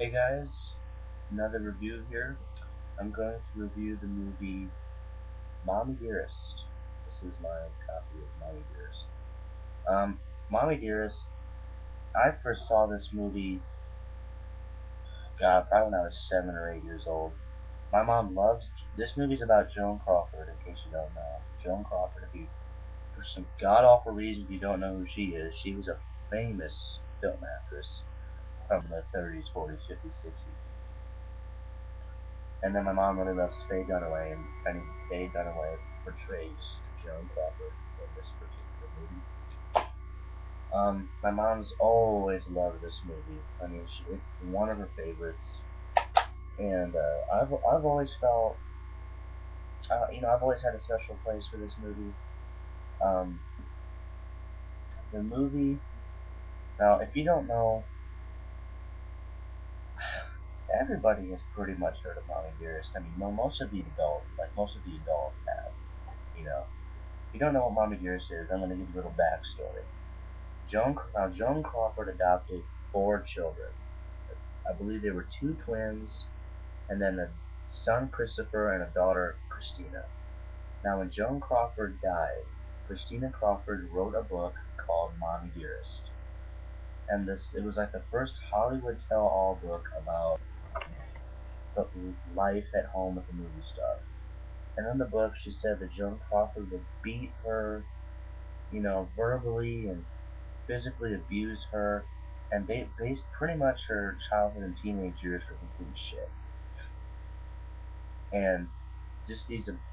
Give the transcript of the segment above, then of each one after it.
Hey guys, another review here. I'm going to review the movie Mommie Dearest. This is my copy of Mommie Dearest. Mommie Dearest, I first saw this movie, God, probably when I was 7 or 8 years old. My mom loves, this movie's about Joan Crawford, in case you don't know. Joan Crawford, for some god-awful reason you don't know who she is, she was a famous film actress from the 30s, 40s, 50s, 60s. And then my mom really loves Faye Dunaway, and I mean Faye Dunaway portrays Joan Crawford in this particular movie. My mom's always loved this movie. I mean, it's one of her favorites, and I've always felt, I've always had a special place for this movie. Um, the movie. Now, if you don't know, everybody has pretty much heard of Mommy Dearest. I mean, most of the adults, have. You know, if you don't know what Mommy Dearest is, I'm going to give you a little backstory. Joan Crawford adopted 4 children. I believe there were 2 twins, and then a son Christopher and a daughter Christina. Now, when Joan Crawford died, Christina Crawford wrote a book called Mommie Dearest, and this it was like the first Hollywood tell-all book about the life at home with the movie star. And in the book, she said that Joan Crawford would beat her, verbally and physically abuse her, and based pretty much her childhood and teenage years for complete shit. And just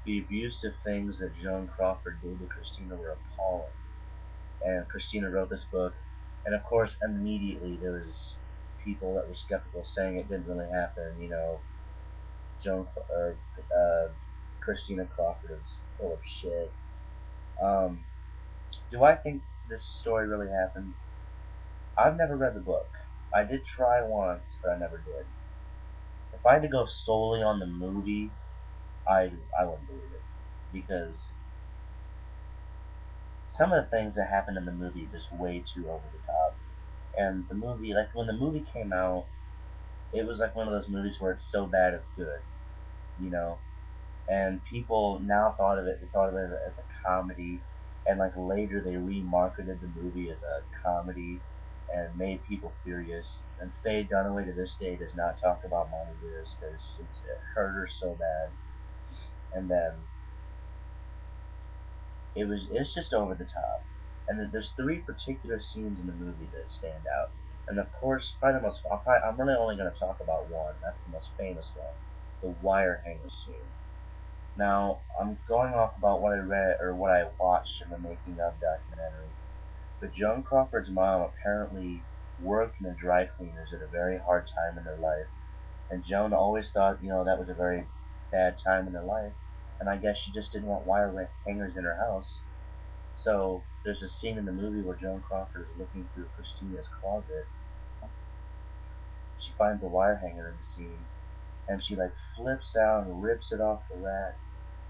the abusive things that Joan Crawford did to Christina were appalling. And Christina wrote this book, and of course, immediately there was people that were skeptical, saying it didn't really happen. Joan or Christina Crawford is full of shit. Um, do I think this story really happened? I've never read the book. I did try once, but I never did. If I had to go solely on the movie, I wouldn't believe it, because some of the things that happen in the movie are just way too over the top. And the movie, like when the movie came out, it was like one of those movies where it's so bad it's good, you know. And people now thought of it as a comedy, and like later they remarketed the movie as a comedy and made people furious. And Faye Dunaway to this day does not talk about Mommie Dearest because it hurt her so bad. And then it's just over the top. And there's 3 particular scenes in the movie that stand out. And of course, probably the most I'm really only going to talk about one. That's the most famous one, the wire hanger scene. Now, I'm going off about what I read or what I watched in the making of documentary. But Joan Crawford's mom apparently worked in the dry cleaners at a very hard time in her life, and Joan always thought, that was a very bad time in her life, and I guess she just didn't want wire hangers in her house. So there's a scene in the movie where Joan Crawford is looking through Christina's closet. She finds a wire hanger in the scene, and she like flips out and rips it off the rack,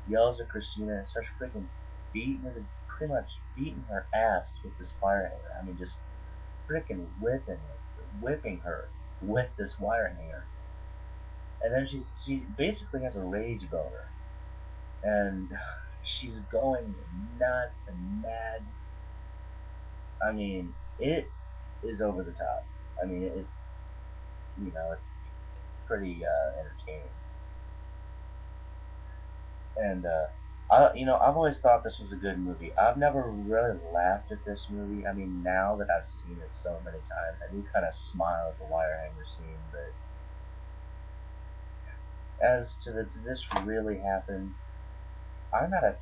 yells at Christina, and starts freaking pretty much beating her ass with this wire hanger. I mean, just freaking whipping her with this wire hanger. And then she basically has a rage boner, and she's going nuts and mad. I mean, it is over the top. I mean, it's pretty entertaining. And I've always thought this was a good movie. I've never really laughed at this movie. I mean, now that I've seen it so many times, I do kind of smile at the wire hanger scene. But as to did this really happen? I'm not a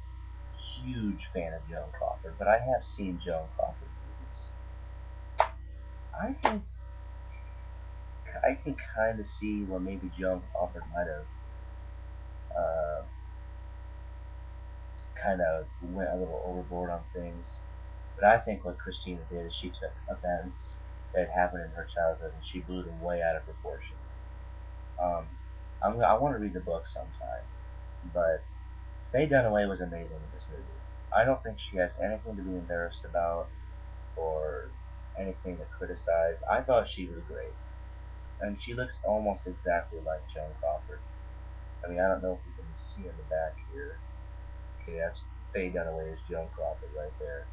huge fan of Joan Crawford, but I have seen Joan Crawford movies. I think I can kind of see where maybe Joan Crawford might have uh, kind of went a little overboard on things. But I think what Christina did is she took events that happened in her childhood and she blew them way out of proportion. Um, I want to read the book sometime, but Faye Dunaway was amazing in this movie. I don't think she has anything to be embarrassed about or anything to criticize. I thought she was great. and she looks almost exactly like Joan Crawford. I mean, I don't know if you can see in the back here. Okay, that's Faye Dunaway's Joan Crawford right there.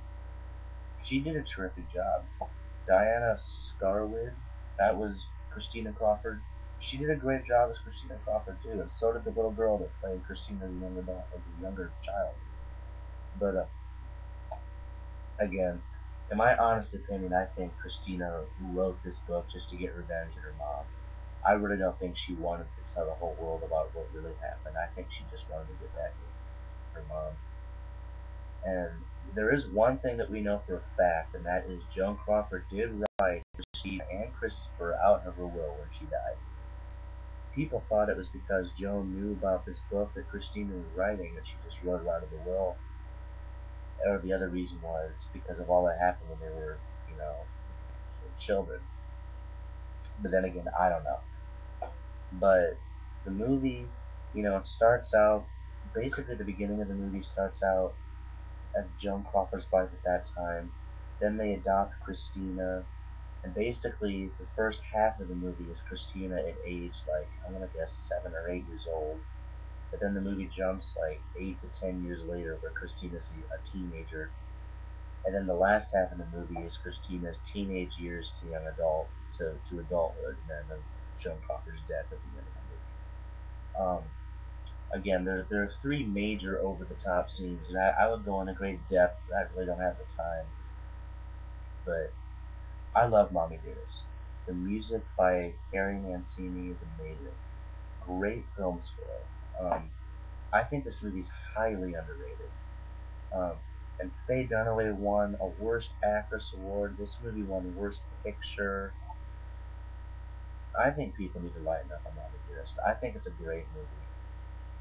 She did a terrific job. Diana Scarwid, that was Christina Crawford. She did a great job as Christina Crawford too, and so did the little girl that played Christina as a young adult, as a younger child. But again, in my honest opinion, I think Christina wrote this book just to get revenge on her mom. I really don't think she wanted to tell the whole world about what really happened. I think she just wanted to get back at her mom. And there is one thing that we know for a fact, and that is Joan Crawford did write Christina and Christopher out of her will when she died. People thought it was because Joan knew about this book that Christina was writing that she just wrote it out of the will, or the other reason was because of all that happened when they were, you know, children. But then again, I don't know. But the movie, it starts out basically the beginning of the movie starts out as Joan Crawford's life at that time. Then they adopt Christina, and basically the first half of the movie is Christina at age like I'm gonna guess 7 or 8 years old. But then the movie jumps like 8 to 10 years later, where Christina's a teenager, and then the last half of the movie is Christina's teenage years to young adult to adulthood, and then Joan Crawford's death at the end of the movie. Again, there are three major over the top scenes, and I would go into great depth. I really don't have the time, but I love Mommie Dearest. The music by Harry Mancini is amazing. Great film score. I think this movie is highly underrated. Um, and Faye Dunaway won a Worst Actress award. This movie won Worst Picture. I think people need to lighten up on Mommie Dearest. I think it's a great movie.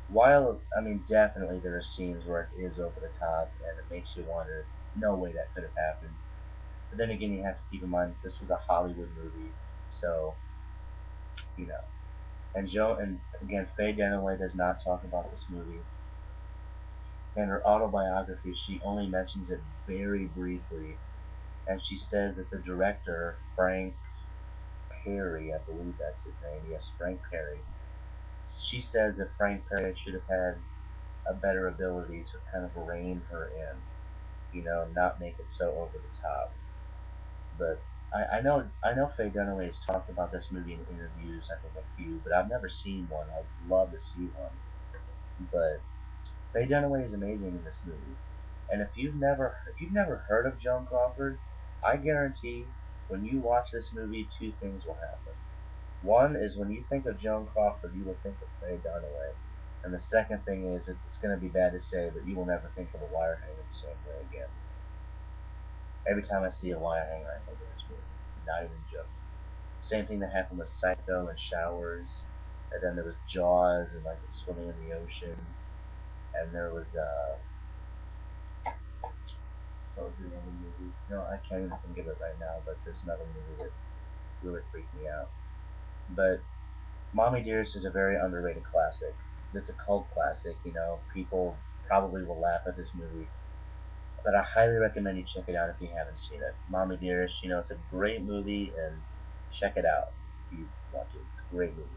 While, I mean, definitely there are scenes where it is over the top and it makes you wonder, no way that could have happened. But then again, you have to keep in mind this was a Hollywood movie, so you know. And Joe, and again, Faye Dunaway does not talk about this movie. In her autobiography, she only mentions it very briefly, and she says that the director, Frank Perry, I believe that's his name, yes, Frank Perry. She says that Frank Perry should have had a better ability to kind of rein her in, not make it so over the top. But I know Faye Dunaway has talked about this movie in interviews, I think a few, but I've never seen one. I'd love to see one. But Faye Dunaway is amazing in this movie. And if you've never heard of Joan Crawford, I guarantee when you watch this movie, two things will happen. One is when you think of Joan Crawford, you will think of Faye Dunaway. And the second thing is that it's going to be bad to say, but you will never think of a wire hanger the same way again. Every time I see a wire hanger, I think of this movie. Not even joking. Same thing that happened with Psycho and Showers, and then there was Jaws and like swimming in the ocean, and there was what was the other movie? No, I can't even think of it right now, but there's another movie that really freaked me out. But Mommie Dearest is a very underrated classic. It's a cult classic, people probably will laugh at this movie, but I highly recommend you check it out if you haven't seen it. Mommie Dearest, it's a great movie, and check it out if you want to. It's a great movie.